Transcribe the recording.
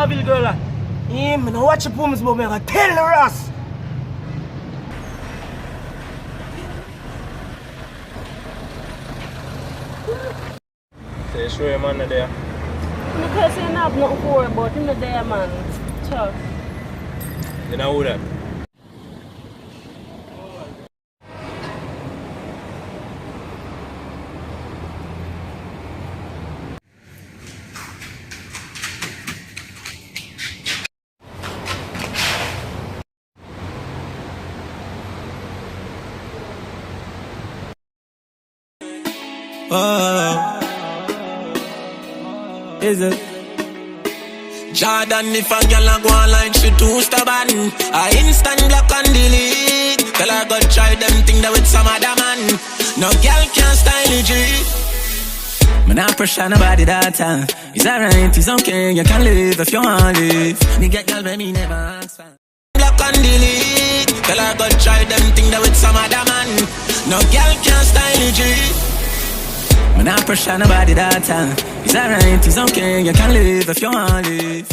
Marville girl. I no watch the pums, but I tell the Ross. Say, show your man there. I can't say I have nothing for it, but him not there, man. Chuck. You know who that? Oh, is it? Jordan, if a girl a go online, she too stubborn. I instant block and delete. Tell her go try them thing that with some other man. No girl can style it, G. Man, I pressure nobody that time. It's alright, it's okay, you can live if you want to live. Me get girl, but me never ask for. Block and delete. Tell her go try them thing that with some other man. No girl can style it, G. Man, I pressure nobody that time. It's alright, it's okay, you can live if you want to live.